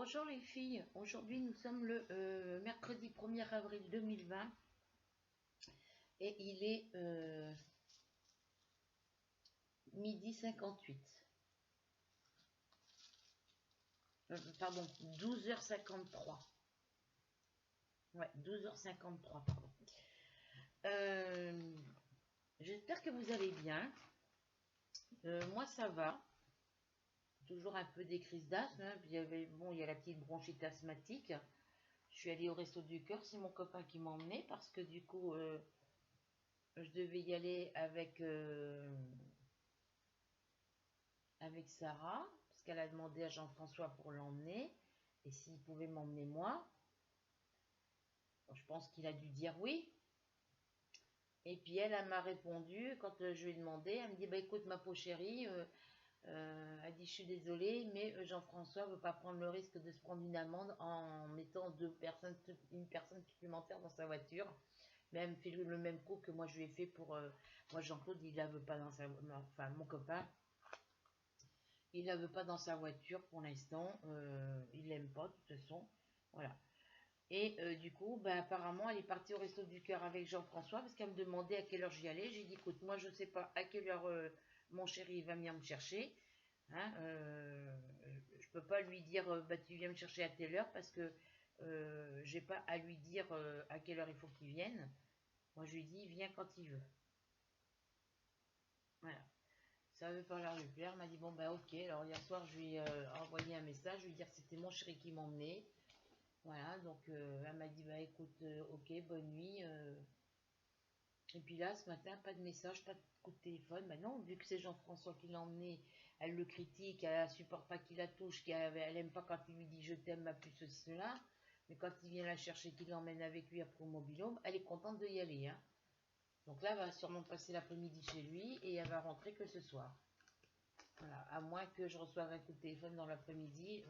Bonjour les filles, aujourd'hui nous sommes le mercredi 1er avril 2020 et il est midi 58. Pardon, 12h53. Ouais, 12h53, pardon. J'espère que vous allez bien. Moi ça va. Toujours un peu des crises d'asthme, hein. Puis il y a la petite bronchite asthmatique. Je suis allée au Resto du Cœur, c'est mon copain qui m'a emmené parce que du coup je devais y aller avec Sarah, parce qu'elle a demandé à Jean-François pour l'emmener, et s'il pouvait m'emmener moi. Bon, je pense qu'il a dû dire oui. Et puis elle m'a répondu, quand je lui ai demandé, elle me dit, bah écoute ma pauvre chérie, elle dit, je suis désolée, mais Jean-François ne veut pas prendre le risque de se prendre une amende en mettant une personne supplémentaire dans sa voiture. Mais elle me fait le même coup que moi je lui ai fait pour... moi Jean-Claude, il la veut pas dans sa... Enfin, mon copain, il la veut pas dans sa voiture pour l'instant. Il l'aime pas de toute façon. Voilà. Et du coup, ben, apparemment, elle est partie au Resto du Cœur avec Jean-François parce qu'elle me demandait à quelle heure j'y allais. J'ai dit, écoute, moi je sais pas à quelle heure mon chéri va venir me chercher. Hein, je peux pas lui dire, bah tu viens me chercher à telle heure parce que j'ai pas à lui dire à quelle heure il faut qu'il vienne. Moi je lui dis, viens quand il veut. Voilà. Ça avait pas l'air de lui plaire. Elle m'a dit, bon bah ok. Alors hier soir, je lui ai envoyé un message, je lui ai dit que c'était mon chéri qui m'emmenait. Voilà, donc elle m'a dit, bah écoute, ok, bonne nuit. Et puis là, ce matin, pas de message, pas de coup de téléphone. Bah non, vu que c'est Jean-François qui l'a emmené, elle le critique, elle ne supporte pas qu'il la touche, elle aime pas quand il lui dit je t'aime, ma plus ceci, cela. Mais quand il vient la chercher, qu'il l'emmène avec lui après au mobil-home, elle est contente de y aller. Hein. Donc là, elle va sûrement passer l'après-midi chez lui et elle va rentrer que ce soir. Voilà, à moins que je reçoive un coup de téléphone dans l'après-midi.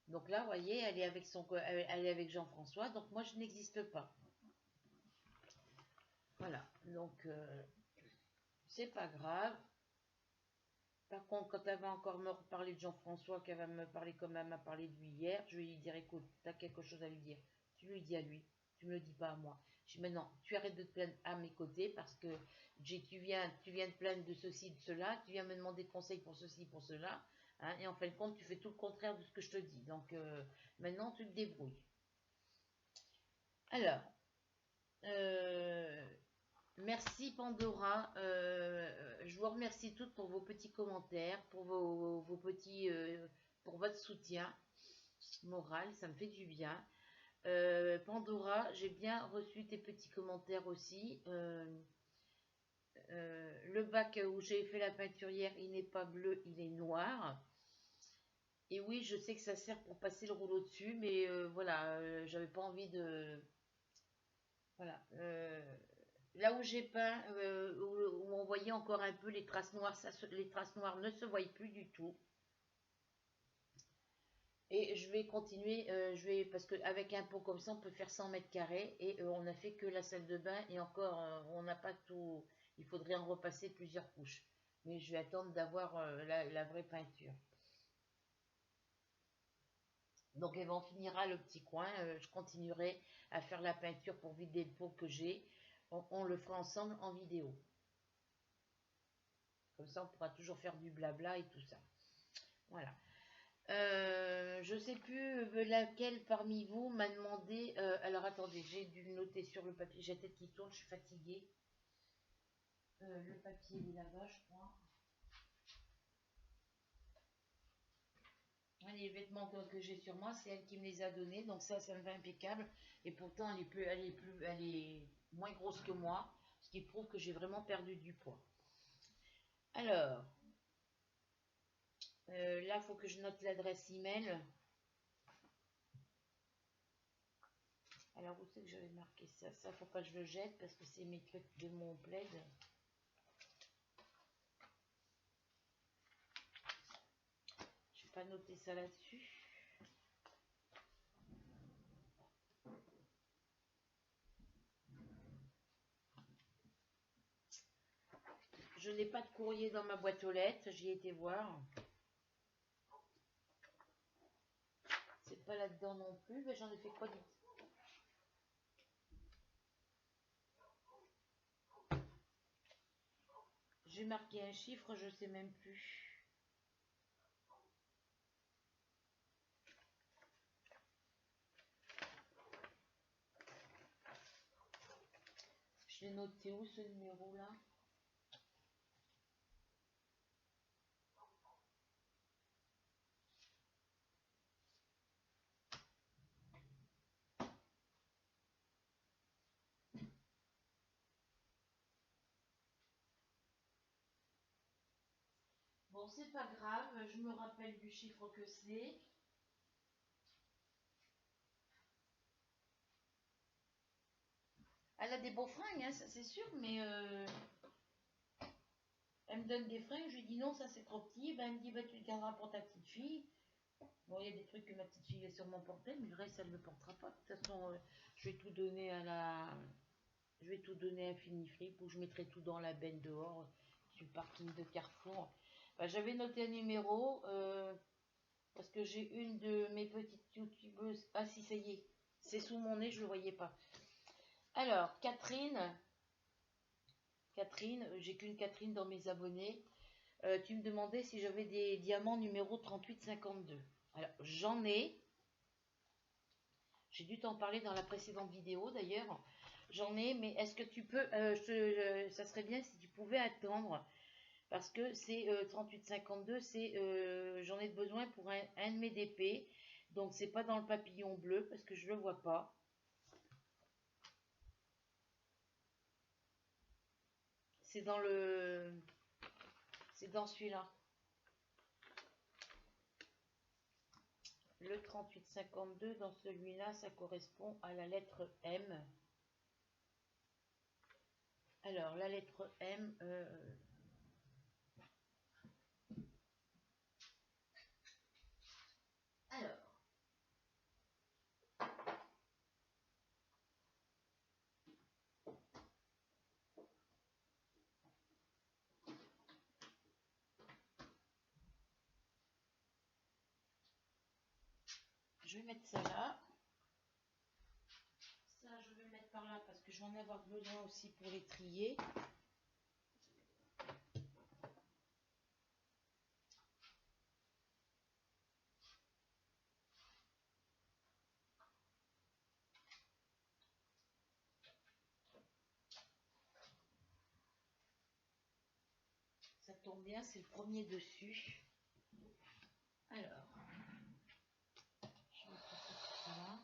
Donc là, vous voyez, elle est avec Jean-François, donc moi je n'existe pas. Voilà, donc c'est pas grave. Par contre, quand elle va encore me reparler de Jean-François, qu'elle va me parler comme elle m'a parlé de lui hier, je vais lui dire, écoute, tu as quelque chose à lui dire. Tu lui dis à lui, tu me le dis pas à moi. Je dis, maintenant, tu arrêtes de te plaindre à mes côtés parce que tu viens te plaindre de ceci, de cela, tu viens me demander conseil pour ceci, pour cela, hein, et en fin de compte, tu fais tout le contraire de ce que je te dis. Donc, maintenant, tu te débrouilles. Alors, euh, merci Pandora. Je vous remercie toutes pour vos petits commentaires, pour vos petits, pour votre soutien moral, ça me fait du bien. Pandora, j'ai bien reçu tes petits commentaires aussi. Le bac où j'ai fait la peinturière, il n'est pas bleu, il est noir. Et oui, je sais que ça sert pour passer le rouleau dessus, mais voilà, j'avais pas envie de... Voilà. Là où j'ai peint, où on voyait encore un peu les traces noires, les traces noires ne se voient plus du tout. Et je vais continuer, parce qu'avec un pot comme ça, on peut faire 100 mètres carrés et on n'a fait que la salle de bain et encore, on n'a pas tout. Il faudrait en repasser plusieurs couches. Mais je vais attendre d'avoir la vraie peinture. Donc, et ben, on finira le petit coin. Je continuerai à faire la peinture pour vider le pot que j'ai. On le fera ensemble en vidéo. Comme ça, on pourra toujours faire du blabla et tout ça. Voilà. Je ne sais plus laquelle parmi vous m'a demandé. Alors attendez, j'ai dû le noter sur le papier. J'ai la tête qui tourne, je suis fatiguée. Le papier il est là-bas, je crois. Les vêtements que j'ai sur moi, c'est elle qui me les a donnés, donc ça me va impeccable. Et pourtant, elle est moins grosse que moi, ce qui prouve que j'ai vraiment perdu du poids. Alors, là, il faut que je note l'adresse email. Alors, où c'est que j'avais marqué ça? Ça, faut pas que je le jette parce que c'est mes trucs de mon plaid. Je vais pas noter ça là-dessus. Je n'ai pas de courrier dans ma boîte aux lettres, j'y ai été voir. là-dedans non plus. Ben, j'en ai fait quoi du... J'ai marqué un chiffre, je sais même plus. Je l'ai noté où ce numéro-là? Bon, c'est pas grave, je me rappelle du chiffre que c'est. Elle a des beaux fringues, hein, ça c'est sûr, mais elle me donne des fringues, je lui dis non, ça c'est trop petit. Ben, elle me dit, bah, tu le garderas pour ta petite fille. Bon, il y a des trucs que ma petite fille va sûrement porter, mais le reste, elle ne le portera pas. De toute façon, je vais tout donner à la... Je vais tout donner à Finiflip où je mettrai tout dans la benne dehors du parking de Carrefour. Ben, j'avais noté un numéro parce que j'ai une de mes petites youtubeuses. Ah si, ça y est, c'est sous mon nez, je ne le voyais pas. Alors, Catherine, j'ai qu'une Catherine dans mes abonnés. Tu me demandais si j'avais des diamants numéro 3852. Alors, j'en ai. J'ai dû t'en parler dans la précédente vidéo d'ailleurs. J'en ai, mais est-ce que tu peux... ça serait bien si tu pouvais attendre. Parce que c'est 3852, j'en ai besoin pour un de mes DP. Donc, c'est pas dans le papillon bleu parce que je le vois pas. C'est dans le... C'est dans celui-là. Le 3852, dans celui-là, ça correspond à la lettre M. Alors, la lettre M... Alors... Je vais mettre ça là. Ça, je vais le mettre par là parce que je vais en avoir besoin aussi pour les trier. Ça tombe bien, c'est le premier dessus. Alors, je vais passer tout ça là.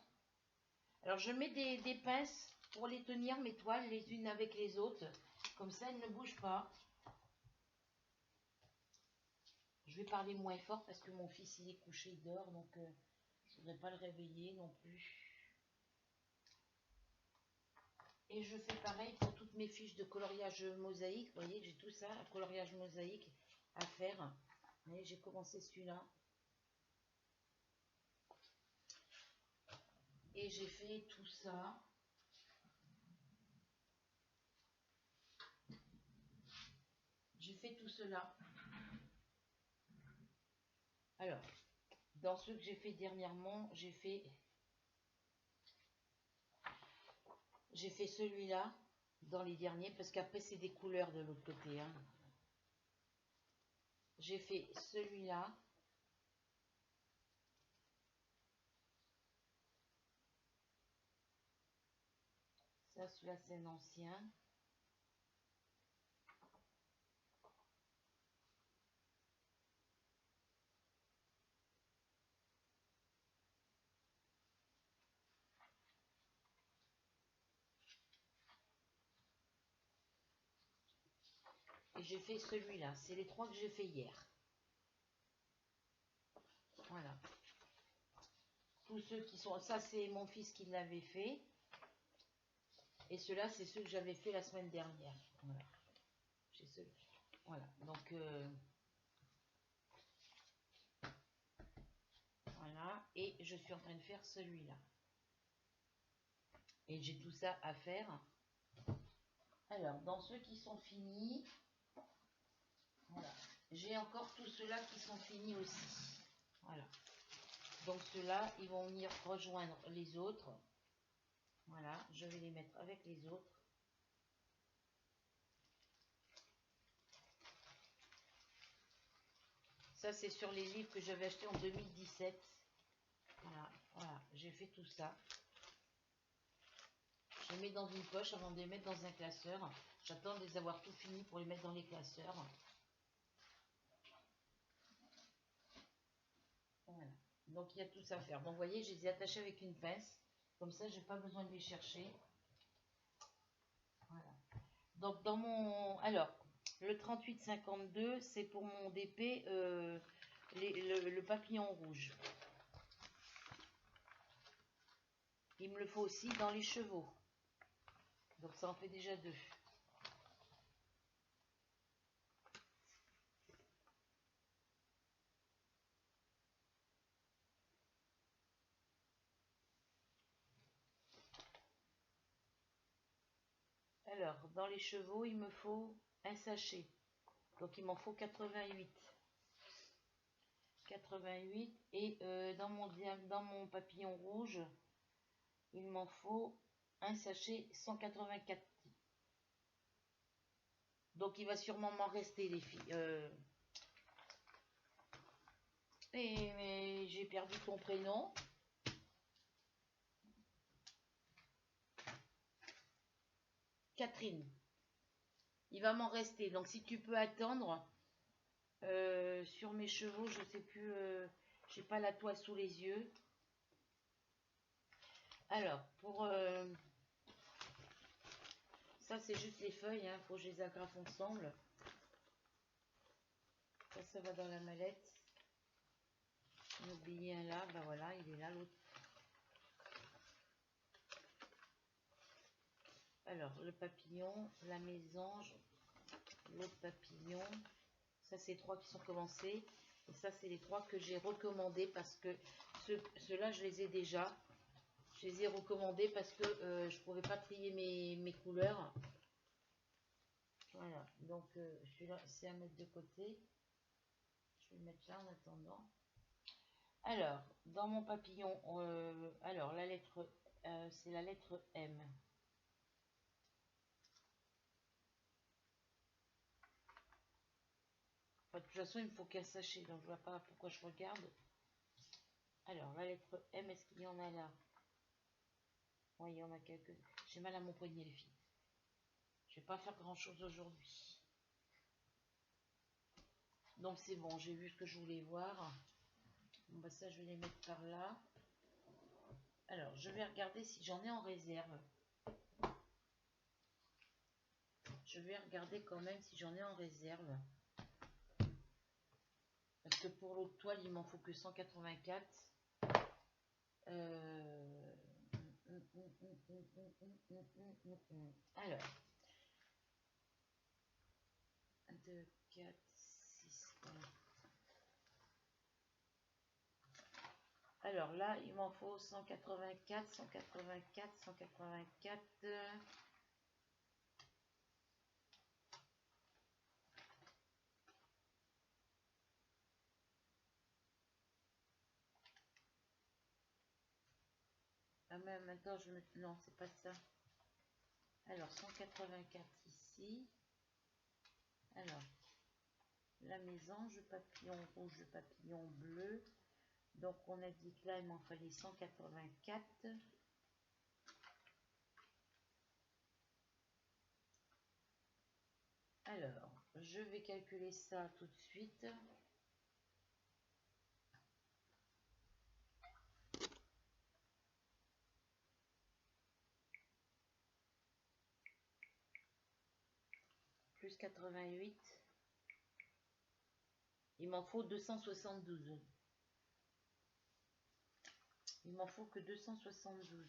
Alors, je mets des pinces pour les tenir, mes toiles, les unes avec les autres. Comme ça, elles ne bougent pas. Je vais parler moins fort parce que mon fils, il est couché, il dort. Donc, je ne voudrais pas le réveiller non plus. Et je fais pareil pour toutes mes fiches de coloriage mosaïque. Vous voyez, j'ai tout ça, un coloriage mosaïque à faire. Et j'ai commencé celui-là. Et j'ai fait tout ça. J'ai fait tout cela. Alors, dans ceux que j'ai fait dernièrement, j'ai fait celui-là dans les derniers, parce qu'après c'est des couleurs de l'autre côté. Hein. J'ai fait celui-là. Ça, celui-là, c'est un ancien. Et j'ai fait celui-là. C'est les trois que j'ai fait hier. Voilà. Tous ceux qui sont... Ça, c'est mon fils qui l'avait fait. Et ceux-là, c'est ceux que j'avais fait la semaine dernière. Voilà. J'ai ceux... Voilà. Donc... Voilà. Et je suis en train de faire celui-là. Et j'ai tout ça à faire. Alors, dans ceux qui sont finis... Voilà. J'ai encore tous ceux-là qui sont finis aussi. Voilà. Donc ceux-là, ils vont venir rejoindre les autres. Voilà, je vais les mettre avec les autres. Ça, c'est sur les livres que j'avais achetés en 2017. Voilà, voilà, j'ai fait tout ça. Je les mets dans une poche avant de les mettre dans un classeur. J'attends de les avoir tout fini pour les mettre dans les classeurs. Voilà. Donc il y a tout ça à faire. Donc vous voyez, je les ai attachés avec une pince. Comme ça, j'ai pas besoin de les chercher. Voilà. Donc dans mon... Alors, le 38-52, c'est pour mon DP, le papillon rouge. Il me le faut aussi dans les chevaux. Donc ça en fait déjà 2. Alors, dans les chevaux, il me faut un sachet. Donc il m'en faut 88. 88. Et dans mon papillon rouge, il m'en faut un sachet 184. Donc il va sûrement m'en rester, les filles. Mais j'ai perdu ton prénom. Catherine. Il va m'en rester. Donc si tu peux attendre, sur mes chevaux, je sais plus, j'ai pas la toile sous les yeux. Alors, pour ça, c'est juste les feuilles, hein, faut que je les agrafe ensemble. Ça va dans la mallette. J'ai oublié un là, ben voilà, il est là l'autre. Alors, le papillon, la mésange, l'autre papillon. Ça, c'est 3 qui sont commencés. Et ça, c'est les 3 que j'ai recommandés parce que ceux-là, je les ai déjà. Je les ai recommandés parce que je ne pouvais pas trier mes couleurs. Voilà, donc celui-là, c'est à mettre de côté. Je vais le mettre là en attendant. Alors, dans mon papillon, alors la lettre, c'est la lettre M. Enfin, de toute façon, il me faut qu'un sachet, donc je vois pas pourquoi je regarde. Alors, la lettre M, est-ce qu'il y en a là? Oui, il y en a quelques. J'ai mal à mon poignet, les filles. Je vais pas faire grand-chose aujourd'hui. Donc, c'est bon, j'ai vu ce que je voulais voir. Bon, bah ça, je vais les mettre par là. Alors, je vais regarder si j'en ai en réserve. Je vais regarder quand même si j'en ai en réserve. Parce que pour l'autre toile, il m'en faut que 184. Alors, 2, 4, 6. Alors là, il m'en faut 184, 184, 184. Ah mais maintenant je me... Non, c'est pas ça. Alors 184 ici. Alors, la mésange, papillon rouge, papillon bleu. Donc on a dit que là il m'en fallait 184. Alors, je vais calculer ça tout de suite. Plus 88. Il m'en faut 272. Il m'en faut que 272.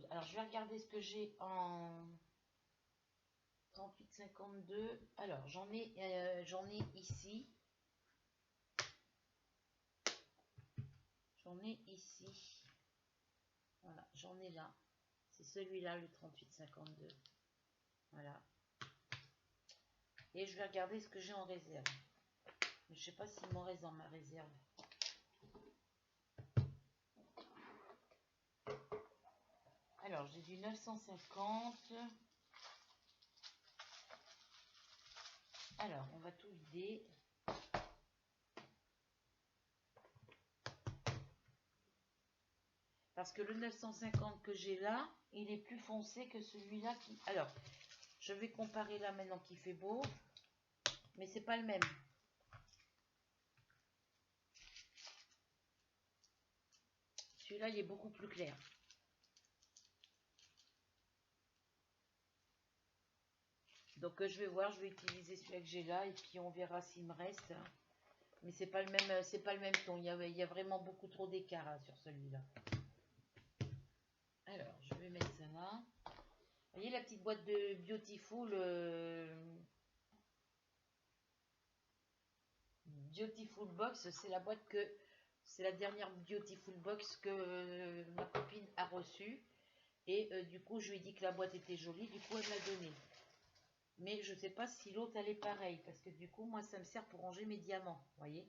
Alors, je vais regarder ce que j'ai en 38,52. Alors, j'en ai ici. J'en ai ici. Voilà, j'en ai là. C'est celui-là, le 38,52. Voilà. Et je vais regarder ce que j'ai en réserve. Mais je sais pas s'il m'en reste dans ma réserve. Alors, j'ai du 950. Alors, on va tout vider. Parce que le 950 que j'ai là, il est plus foncé que celui-là qui... Alors, je vais comparer là maintenant qu'il fait beau. Mais c'est pas le même. Celui-là, il est beaucoup plus clair. Donc, je vais voir, je vais utiliser celui-là que j'ai là. Et puis, on verra s'il me reste. Mais c'est pas le même ton. Il y a vraiment beaucoup trop d'écart hein, sur celui-là. Alors, je vais mettre ça là. Vous voyez la petite boîte de Beautiful Beautiful Box, c'est la boîte que c'est la dernière Beautiful Box que ma copine a reçue. Et du coup, je lui ai dit que la boîte était jolie. Du coup, elle me l'a donnée. Mais je ne sais pas si l'autre, elle est pareille. Parce que du coup, moi, ça me sert pour ranger mes diamants. Vous voyez?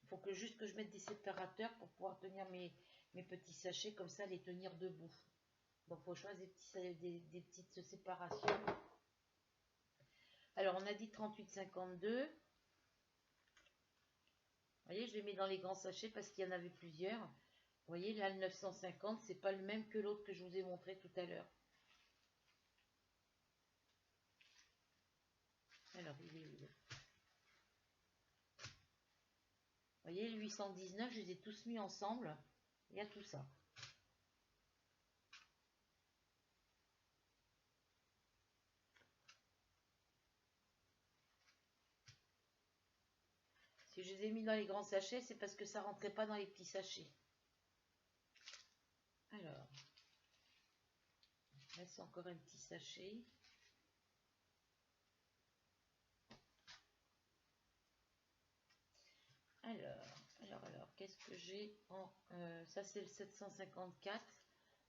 Il faut juste que je mette des séparateurs pour pouvoir tenir mes petits sachets. Comme ça, les tenir debout. Donc, il faut choisir des petites séparations. Alors, on a dit 38,52. Vous voyez, je les mets dans les grands sachets parce qu'il y en avait plusieurs. Vous voyez, là, le 950, c'est pas le même que l'autre que je vous ai montré tout à l'heure. Alors, il est où? Vous voyez, le 819, je les ai tous mis ensemble. Il y a tout ça. Si je les ai mis dans les grands sachets, c'est parce que ça rentrait pas dans les petits sachets. Alors, là, c'est encore un petit sachet. Alors, qu'est-ce que j'ai en... ça, c'est le 754.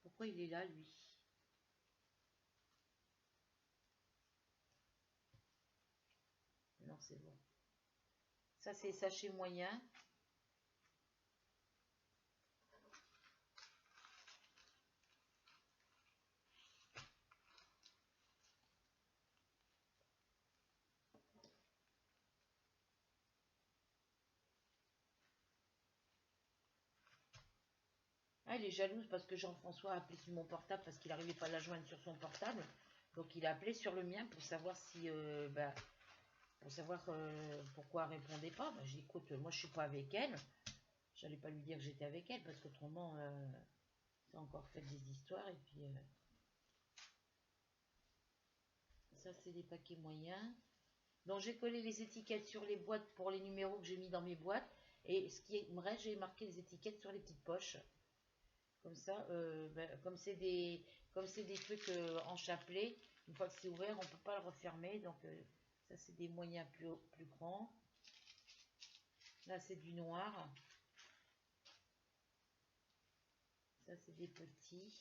Pourquoi il est là, lui? Non, c'est bon. Ça, c'est sachet moyen. Ah, il est jalouse parce que Jean-François a appelé sur mon portable parce qu'il n'arrivait pas à la joindre sur son portable. Donc, il a appelé sur le mien pour savoir si... pour savoir pourquoi elle répondait pas. Bah, j'ai dit, écoute, moi, je suis pas avec elle. J'allais pas lui dire que j'étais avec elle parce qu'autrement, ça a encore fait des histoires. Et puis, ça, c'est des paquets moyens. Donc, j'ai collé les étiquettes sur les boîtes pour les numéros que j'ai mis dans mes boîtes. Et ce qui me reste, j'ai marqué les étiquettes sur les petites poches. Comme ça, comme c'est des trucs en chapelet, une fois que c'est ouvert, on ne peut pas le refermer. Donc, ça, c'est des moyens plus grands. Là, c'est du noir. Ça, c'est des petits.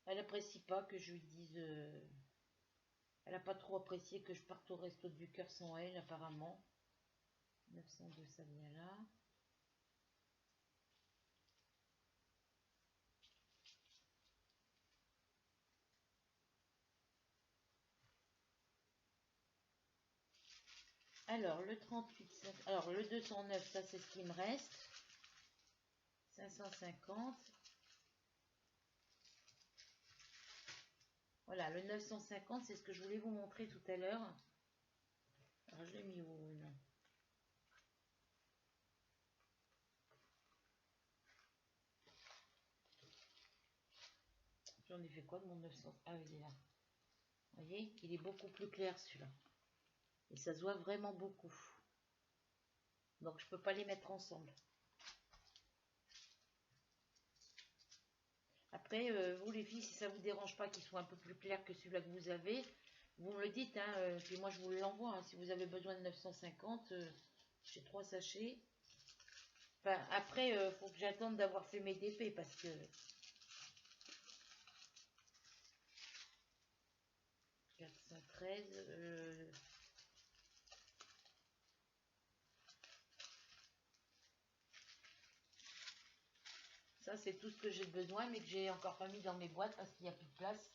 Elle n'apprécie pas que je lui dise... elle n'a pas trop apprécié que je parte au resto du cœur sans elle, apparemment. 902, ça vient là. Alors, le 38, alors le 209, ça c'est ce qui me reste. 550. Voilà, le 950, c'est ce que je voulais vous montrer tout à l'heure. Alors, je l'ai mis où? Non. J'en ai fait quoi de mon 900? Ah, il est là. Vous voyez, il est beaucoup plus clair celui-là. Et ça se voit vraiment beaucoup. Donc, je ne peux pas les mettre ensemble. Après, vous les filles, si ça vous dérange pas qu'il soit un peu plus clair que celui-là que vous avez, vous me le dites, hein, puis moi je vous l'envoie. Hein, si vous avez besoin de 950, j'ai 3 sachets. Enfin, après, faut que j'attende d'avoir fait mes DP parce que 413. Ça, c'est tout ce que j'ai besoin, mais que j'ai encore pas mis dans mes boîtes parce qu'il n'y a plus de place.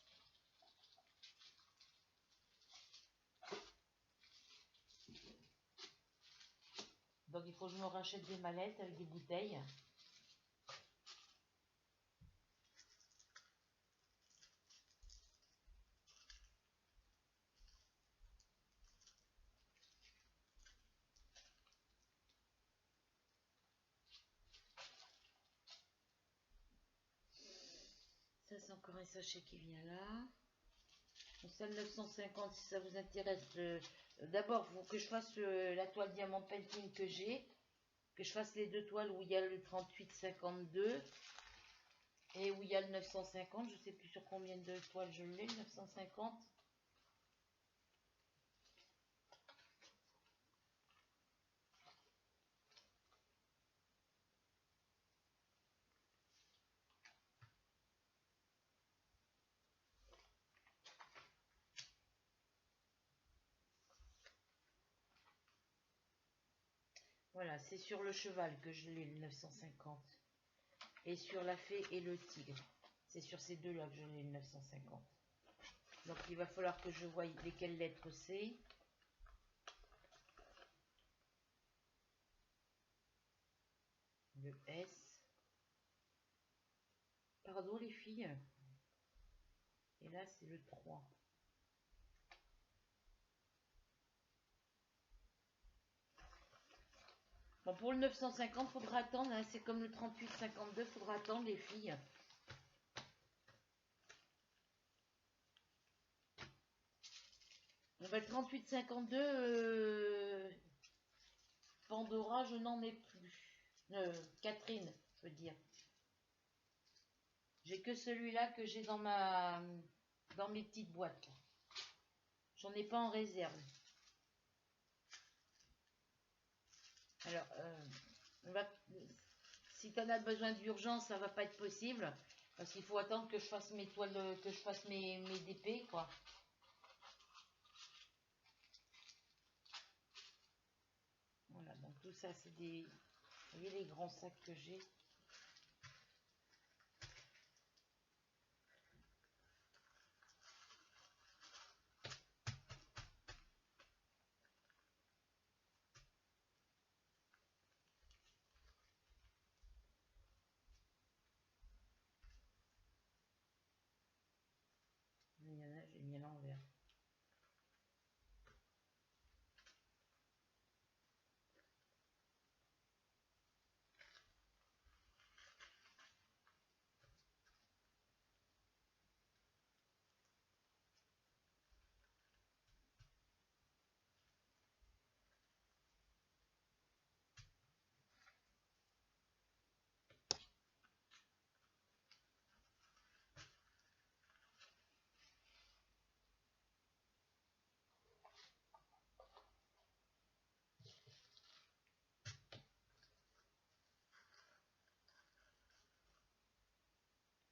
Donc, il faut que je me rachète des mallettes avec des bouteilles. Ça, c'est encore un sachet qui vient là. Donc, ça, le 950, si ça vous intéresse. D'abord, il faut que je fasse la toile diamant painting que j'ai. Que je fasse les 2 toiles où il y a le 38,52 et où il y a le 950. Je ne sais plus sur combien de toiles je l'ai, le 950. Voilà, c'est sur le cheval que je l'ai, le 950. Et sur la fée et le tigre. C'est sur ces deux-là que je l'ai, le 950. Donc il va falloir que je voie lesquelles lettres c'est. Le S. Pardon les filles. Et là c'est le 3. Bon, pour le 950, faudra attendre. Hein, c'est comme le 38,52, faudra attendre les filles. On va le 38,52. Pandora, je n'en ai plus. Catherine, je veux dire. J'ai que celui-là que j'ai dans mes petites boîtes. J'en ai pas en réserve. Alors, si tu en as besoin d'urgence, ça va pas être possible. Parce qu'il faut attendre que je fasse mes toiles, que je fasse mes DP, quoi. Voilà, donc tout ça, c'est des... Vous voyez les grands sacs que j'ai. Il y en a, j'ai mis à l'envers.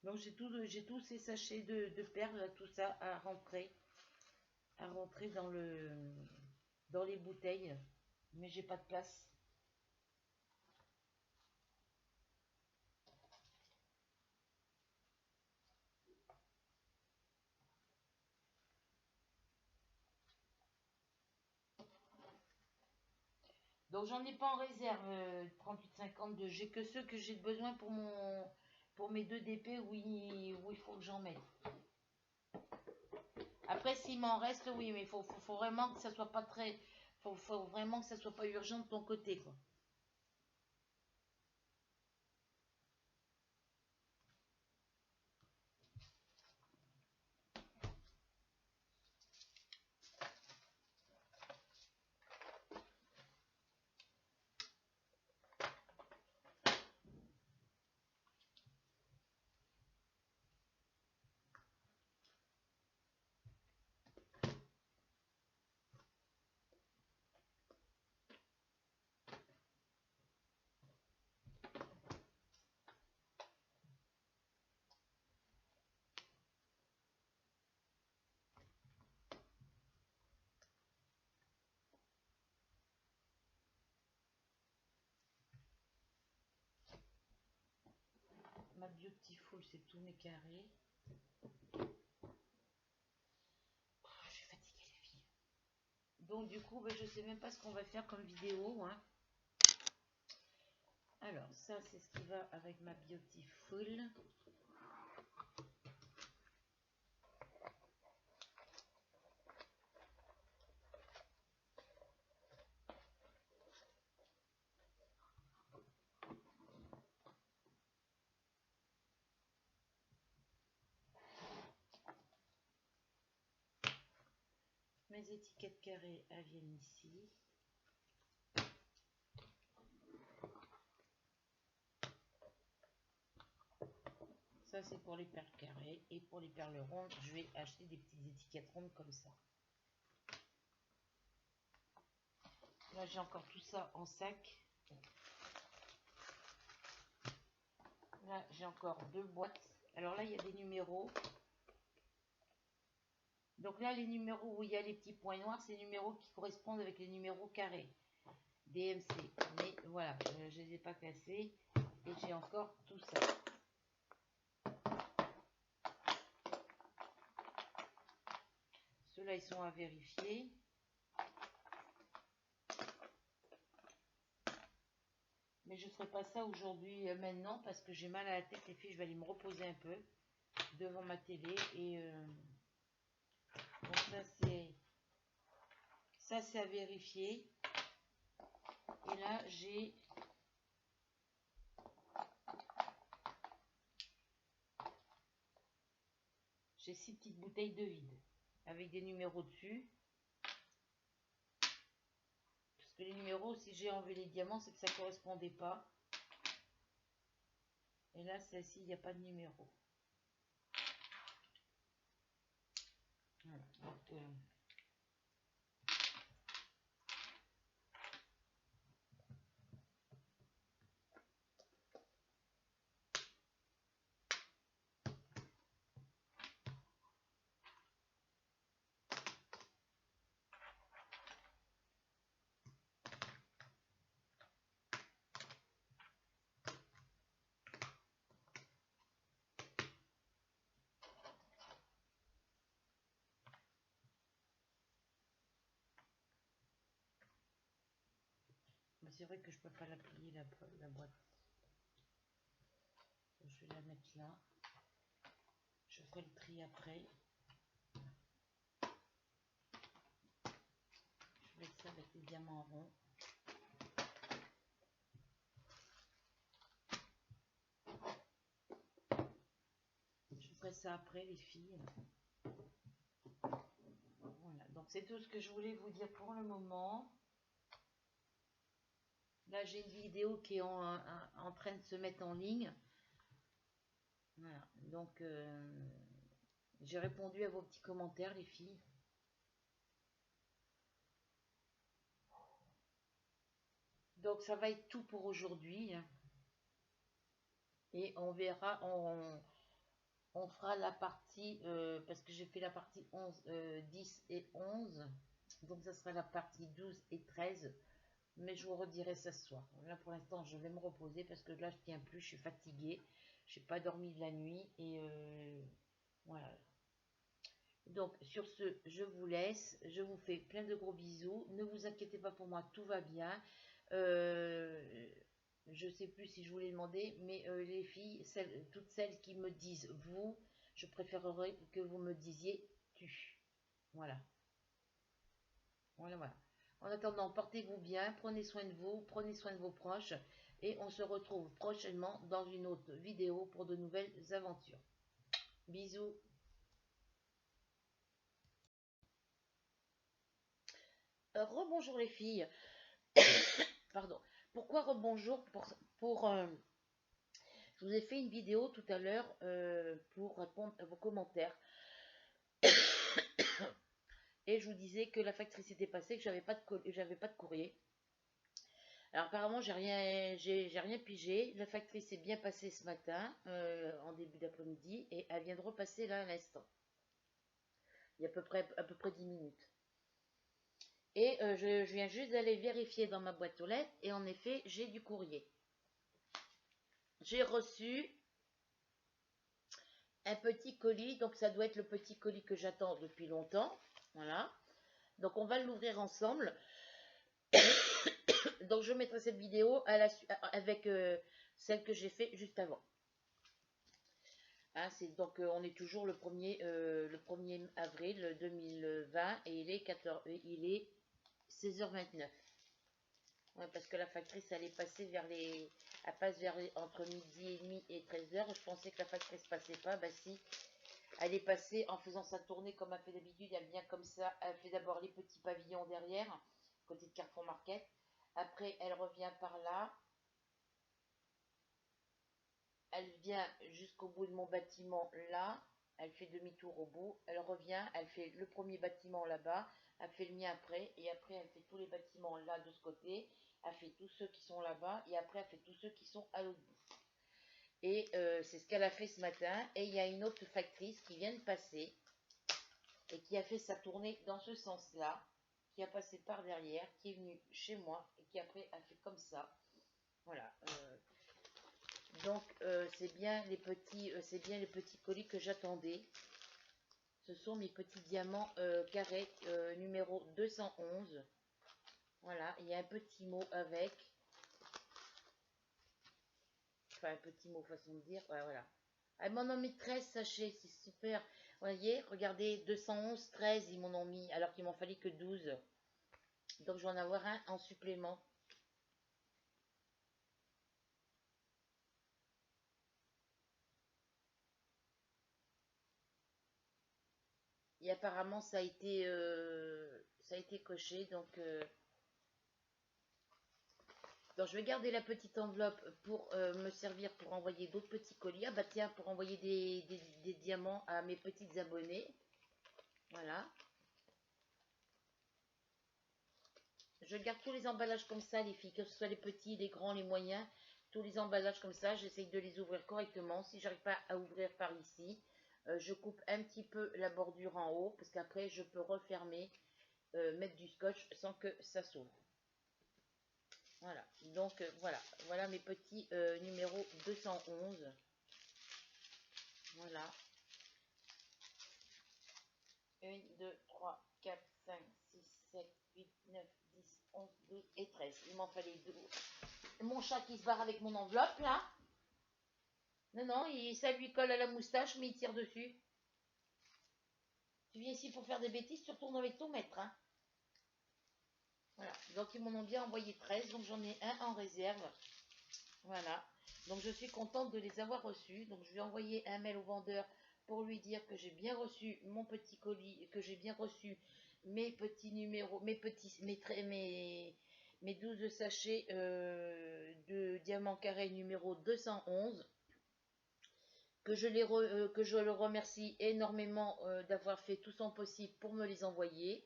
Donc j'ai tous ces sachets de perles, tout ça à rentrer dans les bouteilles. Mais j'ai pas de place. Donc j'en ai pas en réserve 38,52. J'ai que ceux que j'ai besoin pour mes 2 DP où il faut que j'en mette. Après s'il m'en reste, oui, mais faut vraiment que ça soit pas très. Faut vraiment que ça soit pas urgent de ton côté, quoi. Beautiful, c'est tous mes carrés. Je suis fatiguée les filles. Donc du coup, je sais même pas ce qu'on va faire comme vidéo. Hein. Alors ça, c'est ce qui va avec ma Beautiful. Mes étiquettes carrées, elles viennent ici. Ça, c'est pour les perles carrées. Et pour les perles rondes, je vais acheter des petites étiquettes rondes comme ça. Là, j'ai encore tout ça en sac. Là, j'ai encore 2 boîtes. Alors là, il y a des numéros. Donc là, les numéros où il y a les petits points noirs, c'est les numéros qui correspondent avec les numéros carrés. DMC. Mais voilà, je ne les ai pas cassés. Et j'ai encore tout ça. Ceux-là, ils sont à vérifier. Mais je ne ferai pas ça aujourd'hui, maintenant, parce que j'ai mal à la tête, les filles. Je vais aller me reposer un peu devant ma télé. Et donc ça, c'est à vérifier. Et là, j'ai 6 petites bouteilles de vide avec des numéros dessus. Parce que les numéros, si j'ai enlevé les diamants, c'est que ça ne correspondait pas. Et là, celle-ci, il n'y a pas de numéro. Voilà. Donc, c'est vrai que je peux pas la plier la boîte. Je vais la mettre là. Je ferai le tri après. Je vais ça avec les diamants ronds. Je ferai ça après les filles. Voilà, donc c'est tout ce que je voulais vous dire pour le moment. Là, j'ai une vidéo qui est en train de se mettre en ligne. Voilà, donc j'ai répondu à vos petits commentaires, les filles. Donc ça va être tout pour aujourd'hui. Et on verra, on fera la partie, parce que j'ai fait la partie 11, 10 et 11. Donc ça sera la partie 12 et 13. Mais je vous redirai ça ce soir. Là pour l'instant je vais me reposer parce que là je tiens plus, je suis fatiguée. Je n'ai pas dormi de la nuit. Et voilà. Donc sur ce, je vous laisse. Je vous fais plein de gros bisous. Ne vous inquiétez pas pour moi, tout va bien. Je sais plus si je vous l'ai demandé, mais les filles, toutes celles qui me disent vous, je préférerais que vous me disiez tu. Voilà. Voilà, voilà. En attendant, portez-vous bien, prenez soin de vous, prenez soin de vos proches, et on se retrouve prochainement dans une autre vidéo pour de nouvelles aventures. Bisous. Rebonjour les filles. Pardon. Pourquoi rebonjour je vous ai fait une vidéo tout à l'heure pour répondre à vos commentaires. Et je vous disais que la factrice était passée, que j'avais pas de courrier. Alors apparemment j'ai rien pigé. La factrice est bien passée ce matin, en début d'après-midi, et elle vient de repasser là à l'instant. Il y a à peu près 10 minutes. Et je viens juste d'aller vérifier dans ma boîte aux lettres, et en effet j'ai du courrier. J'ai reçu un petit colis. Donc ça doit être le petit colis que j'attends depuis longtemps. Voilà. Donc on va l'ouvrir ensemble. Donc je mettrai cette vidéo avec celle que j'ai fait juste avant. Hein, donc on est toujours le 1er avril 2020 et il est 16h29. Ouais, parce que la factrice elle est passée elle passe entre midi et demi et 13h. Je pensais que la factrice passait pas. Bah si, elle est passée en faisant sa tournée comme elle fait d'habitude. Elle vient comme ça. Elle fait d'abord les petits pavillons derrière, côté de Carrefour Market. Après, elle revient par là. Elle vient jusqu'au bout de mon bâtiment là. Elle fait demi-tour au bout. Elle revient. Elle fait le premier bâtiment là-bas. Elle fait le mien après. Et après, elle fait tous les bâtiments là de ce côté. Elle fait tous ceux qui sont là-bas. Et après, elle fait tous ceux qui sont à l'autre bout. Et c'est ce qu'elle a fait ce matin. Et il y a une autre factrice qui vient de passer. Et qui a fait sa tournée dans ce sens-là. Qui a passé par derrière. Qui est venue chez moi. Et qui après a fait comme ça. Voilà. Donc c'est bien les petits colis que j'attendais. Ce sont mes petits diamants carrés numéro 211. Voilà, il y a un petit mot avec. Enfin un petit mot façon de dire. Ouais, voilà. Ah, ils m'en ont mis 13 sachets, c'est super. Vous voyez, regardez, 211, 13 ils m'en ont mis alors qu'il m'en fallait que 12. Donc je vais en avoir un en supplément. Et apparemment ça a été coché, donc je vais garder la petite enveloppe pour me servir pour envoyer d'autres petits colis. Ah bah tiens, pour envoyer des diamants à mes petites abonnées. Voilà. Je garde tous les emballages comme ça, les filles, que ce soit les petits, les grands, les moyens. Tous les emballages comme ça, j'essaye de les ouvrir correctement. Si j'arrive pas à ouvrir par ici, je coupe un petit peu la bordure en haut, parce qu'après je peux refermer, mettre du scotch sans que ça s'ouvre. Voilà, donc voilà mes petits numéros 211. Voilà. 1, 2, 3, 4, 5, 6, 7, 8, 9, 10, 11, 12 et 13. Il m'en fallait 12. Mon chat qui se barre avec mon enveloppe là. Non, non, ça lui colle à la moustache, mais il tire dessus. Tu viens ici pour faire des bêtises, tu retournes avec ton maître. Hein. Voilà, donc ils m'en ont bien envoyé 13, donc j'en ai un en réserve. Voilà, donc je suis contente de les avoir reçus. Donc je vais envoyer un mail au vendeur pour lui dire que j'ai bien reçu mon petit colis, que j'ai bien reçu mes petits numéros, mes 12 sachets de diamants carrés numéro 211. Que je le remercie énormément d'avoir fait tout son possible pour me les envoyer.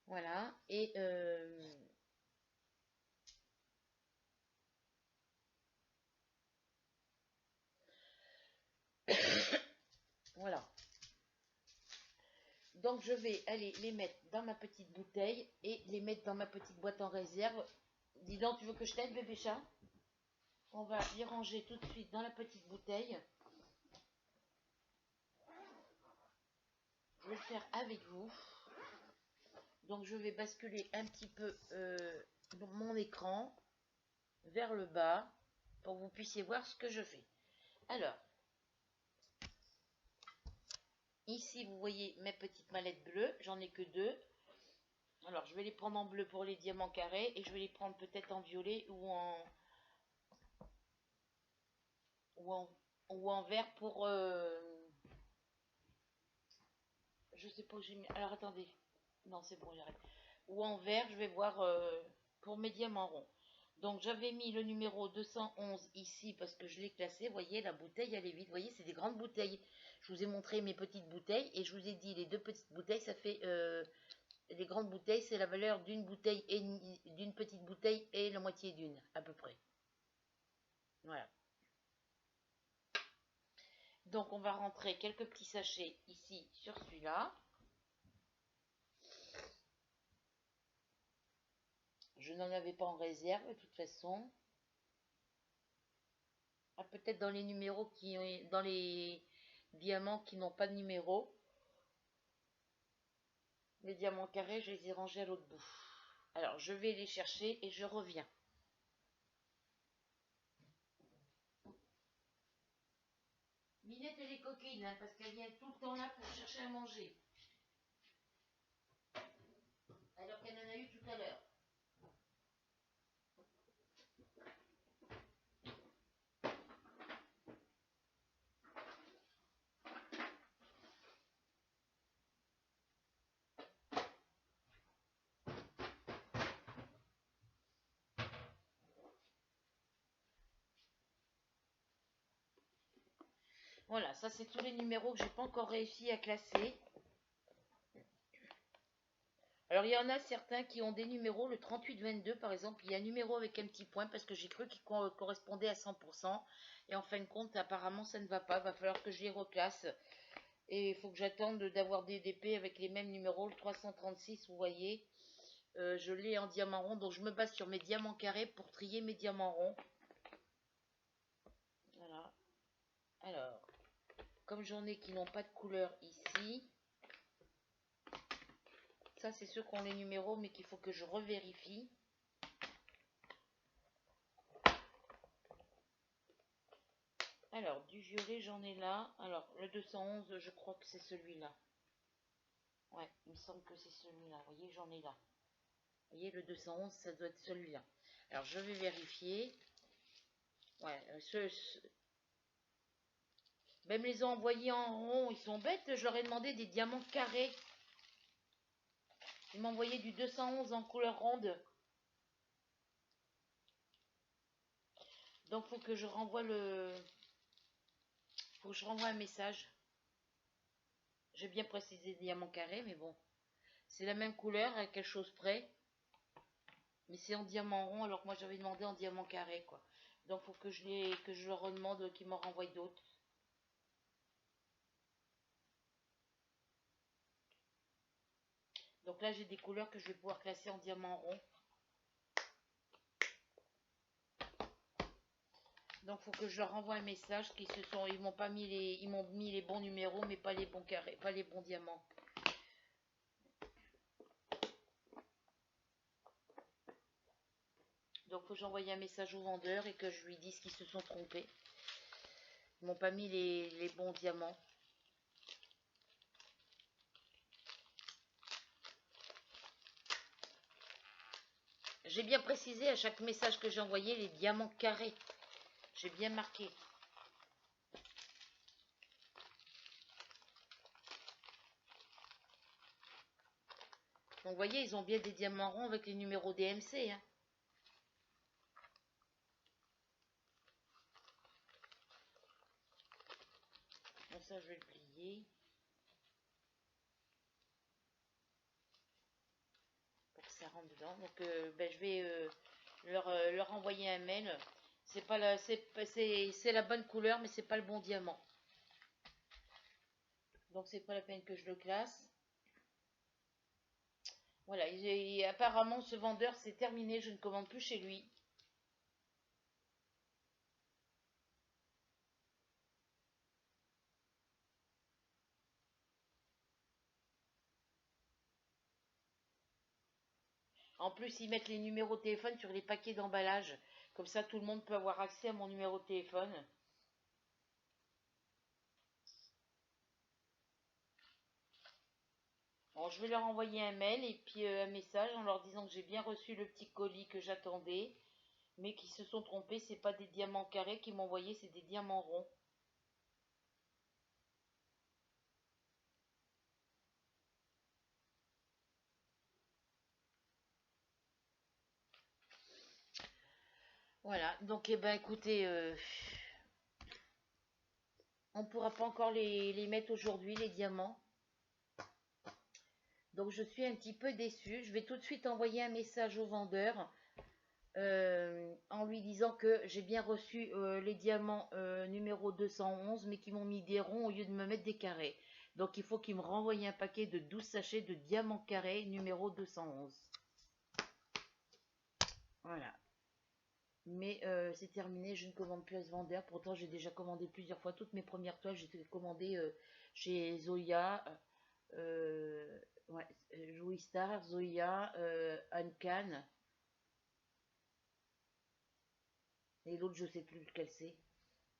Voilà, et voilà. Donc je vais aller les mettre dans ma petite bouteille et les mettre dans ma petite boîte en réserve. Dis donc, tu veux que je t'aide, bébé chat? On va les ranger tout de suite dans la petite bouteille. Je vais le faire avec vous. Donc je vais basculer un petit peu mon écran vers le bas pour que vous puissiez voir ce que je fais. Alors, ici vous voyez mes petites mallettes bleues, j'en ai que 2. Alors je vais les prendre en bleu pour les diamants carrés et je vais les prendre peut-être en violet ou en vert pour je sais pas où j'ai mis. Alors attendez. Non, c'est bon, j'arrête. Ou en vert, je vais voir pour mes diamants ronds. Donc j'avais mis le numéro 211 ici parce que je l'ai classé. Vous voyez, la bouteille, elle est vide. Vous voyez, c'est des grandes bouteilles. Je vous ai montré mes petites bouteilles et je vous ai dit les 2 petites bouteilles, ça fait... les grandes bouteilles, c'est la valeur d'une bouteille et d'une petite bouteille et la moitié d'une, à peu près. Voilà. Donc on va rentrer quelques petits sachets ici sur celui-là. Je n'en avais pas en réserve de toute façon. Ah, peut-être dans les numéros dans les diamants qui n'ont pas de numéro. Les diamants carrés, je les ai rangés à l'autre bout. Alors, je vais les chercher et je reviens. Minette, elle est coquine, hein, parce qu'elle vient tout le temps là pour chercher à manger. Alors qu'elle en a eu tout à l'heure. Voilà, ça c'est tous les numéros que j'ai pas encore réussi à classer. Alors il y en a certains qui ont des numéros, le 3822 par exemple, il y a un numéro avec un petit point parce que j'ai cru qu'il correspondait à 100%. Et en fin de compte, apparemment ça ne va pas, il va falloir que je les reclasse. Et il faut que j'attende d'avoir des DP avec les mêmes numéros, le 336, vous voyez. Je l'ai en diamant rond, donc je me base sur mes diamants carrés pour trier mes diamants ronds. Voilà. Alors, comme j'en ai qui n'ont pas de couleur ici, ça c'est ceux qui ont les numéros mais qu'il faut que je revérifie. Alors, du violet j'en ai là. Alors, le 211, je crois que c'est celui-là. Ouais, il me semble que c'est celui-là. Vous voyez, j'en ai là. Vous voyez, le 211, ça doit être celui-là. Alors, je vais vérifier. Ouais, même les ont envoyés en rond, ils sont bêtes. Je leur ai demandé des diamants carrés. Ils m'ont envoyé du 211 en couleur ronde. Donc, faut que je renvoie faut que je renvoie un message. J'ai bien précisé diamant carré, mais bon. C'est la même couleur, à quelque chose près. Mais c'est en diamant rond, alors que moi j'avais demandé en diamant carré, quoi. Donc, faut que je leur redemande qu'ils m'en renvoient d'autres. Donc là, j'ai des couleurs que je vais pouvoir classer en diamant rond. Donc, faut que je leur renvoie un message ils m'ont pas mis ils m'ont mis les bons numéros, mais pas les bons carrés, pas les bons diamants. Donc, faut que j'envoie un message au vendeur et que je lui dise qu'ils se sont trompés. Ils m'ont pas mis les bons diamants. J'ai bien précisé à chaque message que j'ai envoyé les diamants carrés. J'ai bien marqué. Donc, vous voyez, ils ont bien des diamants ronds avec les numéros DMC. Hein. Bon, ça, je vais le plier. Pour que ça rentre dedans. Donc, je vais leur envoyer un mail. C'est pas c'est la bonne couleur, mais c'est pas le bon diamant. Donc, c'est pas la peine que je le classe. Voilà, apparemment, ce vendeur, c'est terminé. Je ne commande plus chez lui. En plus, ils mettent les numéros de téléphone sur les paquets d'emballage. Comme ça, tout le monde peut avoir accès à mon numéro de téléphone. Bon, je vais leur envoyer un mail et puis un message en leur disant que j'ai bien reçu le petit colis que j'attendais, mais qu'ils se sont trompés. C'est pas des diamants carrés qu'ils m'ont envoyé, c'est des diamants ronds. Voilà, donc écoutez, on ne pourra pas encore les mettre aujourd'hui, les diamants. Donc je suis un petit peu déçue. Je vais tout de suite envoyer un message au vendeur en lui disant que j'ai bien reçu les diamants numéro 211, mais qui m'ont mis des ronds au lieu de me mettre des carrés. Donc il faut qu'il me renvoie un paquet de 12 sachets de diamants carrés numéro 211. Voilà. Mais c'est terminé, je ne commande plus à ce vendeur. Pourtant, j'ai déjà commandé plusieurs fois. Toutes mes premières toiles, j'ai commandé chez Zoya, ouais, Jouy Star, Zoya, Ancan. Et l'autre, je sais plus lequel c'est.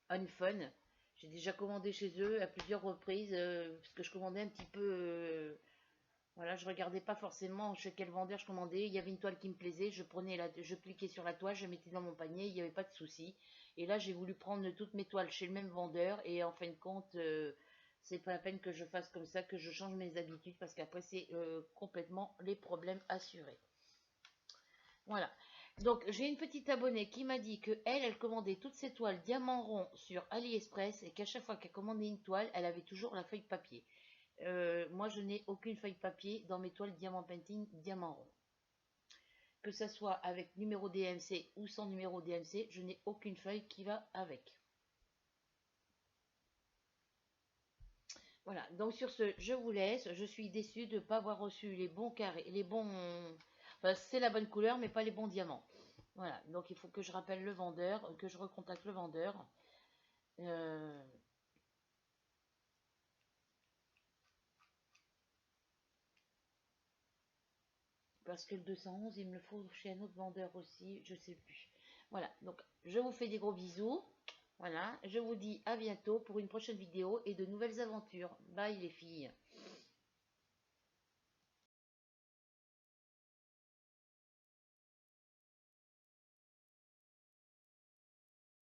Unfun. J'ai déjà commandé chez eux à plusieurs reprises parce que je commandais un petit peu. Voilà, je regardais pas forcément chez quel vendeur je commandais. Il y avait une toile qui me plaisait, je cliquais sur la toile, je mettais dans mon panier, il n'y avait pas de souci. Et là, j'ai voulu prendre toutes mes toiles chez le même vendeur et en fin de compte, c'est pas la peine que je fasse comme ça, que je change mes habitudes parce qu'après c'est complètement les problèmes assurés. Voilà. Donc j'ai une petite abonnée qui m'a dit que elle commandait toutes ses toiles diamant rond sur AliExpress et qu'à chaque fois qu'elle commandait une toile, elle avait toujours la feuille de papier. Moi, je n'ai aucune feuille de papier dans mes toiles diamant painting diamant rond. Que ce soit avec numéro DMC ou sans numéro DMC, je n'ai aucune feuille qui va avec. Voilà, donc sur ce, je vous laisse. Je suis déçue de ne pas avoir reçu les bons carrés, les bons... Enfin, c'est la bonne couleur, mais pas les bons diamants. Voilà, donc il faut que je rappelle le vendeur, que je recontacte le vendeur. Euh, Parce que le 211, il me le faut chez un autre vendeur aussi, je sais plus. Voilà, donc je vous fais des gros bisous. Voilà, je vous dis à bientôt pour une prochaine vidéo et de nouvelles aventures. Bye les filles.